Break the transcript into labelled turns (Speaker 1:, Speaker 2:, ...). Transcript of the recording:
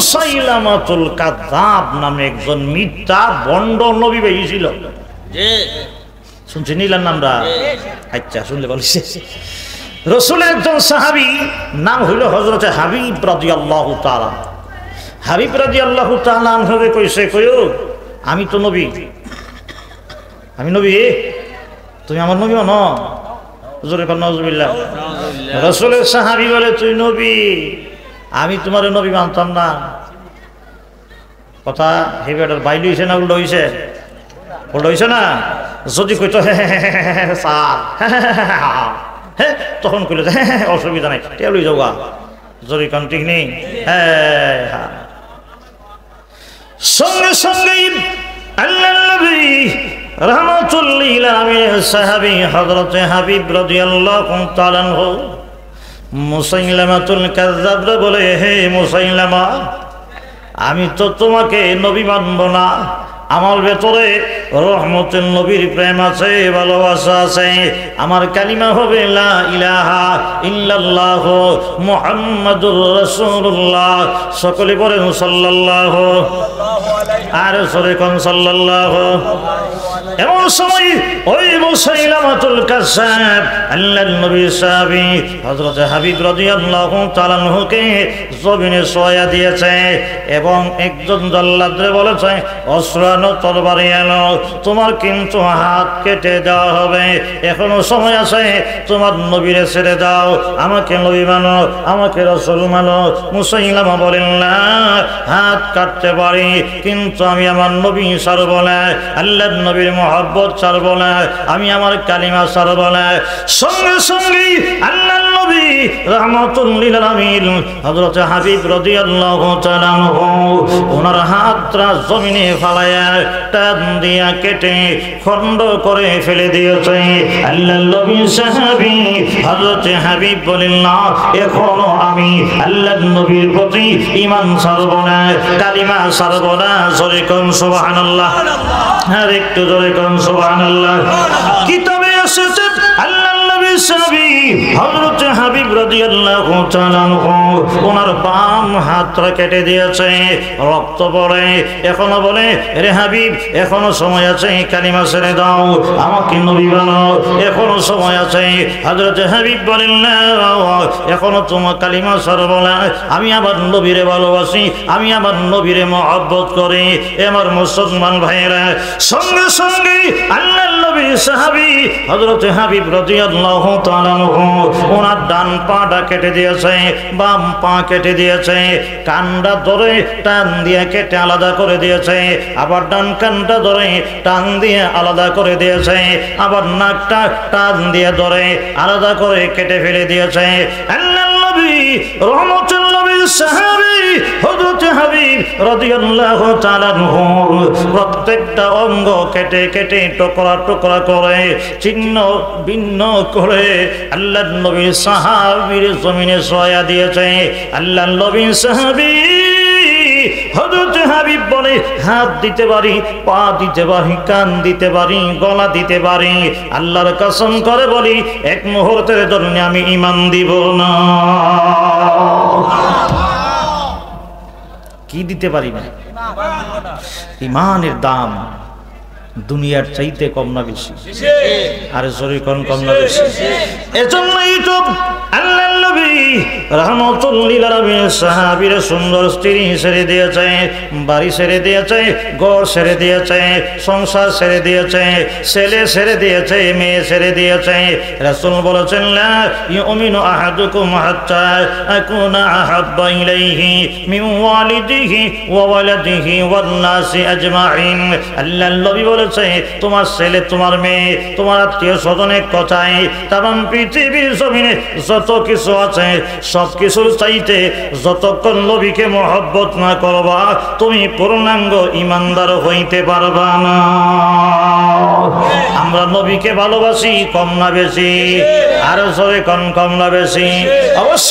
Speaker 1: মুসাইলামাতুল কাযযাব নামে একজন মিথ্যা বন্ড নবী হয়েছিল। শুনছি নিলেন আমরা? আচ্ছা, শুনলে বলছে রাসূলের একজন সাহাবী নাম হইল হযরত হাবিব রাদিয়াল্লাহু তাআলা। হাবিব রাদিয়াল্লাহু তাআলা আনহুকে কইছে, কইও আমি তো নবী, আমি নবী, তুমি আমার নবী মানো? হুজুরে কল নাউজুবিল্লাহ। রাসূলের সাহাবী বলে, তুই নবী, আমি তোমার নবী মানতাম না। কথা হেবেটার বাইল হইছে না উল্টো হইছে? উল্টো হইছে না? যদি কইতো স্যার হ্যাঁ, তখন কইলে অসুবিধা নাই, টেল হয়ে যাওয়া, যদি কান ঠিক নেই। হ্যাঁ, সঙ্গে সঙ্গে আল্লাহর নবী রাহমাতুল লিল আলামিন সাহাবী হযরত হাবিব রাদিয়াল্লাহু তাআলা আনহু মুসাইলামাতুল কাযযাব বলে, হে মুসাইলামা, আমি তো তোমাকে নবী মানব না, আমার ভেতরে রহমতের নবীর প্রেম আছে, ভালোবাসা আছে, আমার কালিমা হবে লা ইলাহা ইল্লাল্লাহ মুহাম্মাদুর রাসূলুল্লাহ। সকলে বলেন সাল্লাল্লাহু, আর সরে কোন সাল্লাল্লাহু। এমন সময় ওই মুসাইলামাতুল কাযযাব আল্লাহর নবী সাহাবী হযরত হাবিব রাদিয়াল্লাহু তাআলা আনহুকে জমিনে শোয়া দিয়েছে এবং একজন জল্লাদরে বলেছে, অস্ত্র তরবারি এলো, তোমার কিন্তু হাত কেটে দেওয়া হবে, এখনো সময় আছে, তোমার নবীরে ছেড়ে দাও, আমাকে নবী মানো, আমাকে রাসূল মানো। মুসাইলামা বলেন, না, হাত কাটতে পারি, কিন্তু আমি আমার নবী ছাড়ব না, আল্লাহর নবীর মহব্বত ছাড়ব না, আমি আমার কালিমা ছাড়ব না। সঙ্গে সঙ্গে আল্লাহর নবী রাহমাতুল লিল আলামিন হযরত হাবিব রাদিয়াল্লাহু তাআলা আনহু ওনার হাতটা জমিনে ফালায়া টান দিয়া কেটে খণ্ড করে ফেলে দিয়েছে। আল্লাহর নবী সাহাবী হযরত হাবিব বলেন, না, এখনো আমি আল্লাহর নবীর প্রতি ঈমান ছাড়ব না, কালিমা ছাড়ব না। জোরে কোন সুবহানাল্লাহ, আর একটু জোরে কোন সুবহানাল্লাহ। কিতাবে এসেছে আল্লাহর নবী সাহাবী হযরত হাবিব রাদিয়াল্লাহু তাআলা আনহু ওনার বাম হাতটা কেটে দিয়েছে, রক্ত পড়ে। এখনো বলে, রে হাবিব, এখনো সময় আছে, কালিমা ছেড়ে দাও, আমাকে নবী বানাও, এখনো সময় আছে। হযরত হাবিব বলেন, না, এখনো তোমার কালিমা ছাড়ব না, আমি আমার নবীরে ভালোবাসি, আমি আমার নবীরে মহব্বত করি। আমার মুসলমান ভাইয়েরা, সঙ্গে সঙ্গে আল্লাহর নবী সাহাবী হযরত হাবিব রাদিয়াল্লাহু তাআলা আনহু ওনার ডান পাটা কেটে দিয়েছে, বাম পা কেটে দিয়েছে, কানটা ধরে টান দিয়ে কেটে আলাদা করে দিয়েছে, আবার ডান কানটা ধরে টান দিয়ে আলাদা করে দিয়েছে, আবার নাকটা টান দিয়ে ধরে আলাদা করে কেটে ফেলে দিয়েছে। আল্লাহর নবী রহমতুল নবীর সাহাবী হযরত হাবিব রাদিয়াল্লাহু তাআলা আনহু প্রত্যেকটা অঙ্গ কেটে কেটে টুকরা টুকরা করে ছিন্ন ভিন্ন করে আল্লাহর নবী সাহাবীর জমিনে শোয়া দিয়েছে। আল্লাহর নবী সাহাবী হযরত হাবিব বলে, হাত দিতে পারি, পা দিতে পারি, কান দিতে পারি, গলা দিতে পারি, আল্লাহর কসম করে বলি, এক মুহূর্তের জন্য আমি ঈমান দিব না। কি দিতে পারি না? ঈমানের দাম দুনিয়ার চাইতে কম না বেশি? আরে জোরে কোন কম না বেশি? এজন্যই তো আল্লাহর নবী রাহমাতুল লিল আলামিন সাহাবীর সুন্দর স্ত্রী ছেড়ে দিয়েছে, বাড়ি ছেড়ে দিয়েছে, ঘর ছেড়ে দিয়েছে, সংসার ছেড়ে দিয়েছে, ছেলে ছেড়ে দিয়েছে, মেয়ে ছেড়ে দিয়েছে। রাসূল বলেছেন, লা ইউমিনু আহাদুকুম হাত্তা আকুনা আহাব্বা ইলাইহি মিন ওয়ালিদিহি ওয়া ওয়ালাদিহি ওয়ান নাসি আজমাইন। আল্লাহর নবী বলেছে, তোমার ছেলে, তোমার মেয়ে, তোমার আত্মীয় স্বজনের কথায় তামাম পৃথিবীর জমিনে যত কিছু আছে সব কিছুর চাইতে যতক্ষণ নবীকে মহব্বত না করবা, তুমি পূর্ণাঙ্গ ঈমানদার হইতে পারবা না। আমরা নবীকে ভালোবাসি কম না বেশি? আর জোরে কম না বেশি? অবশ্য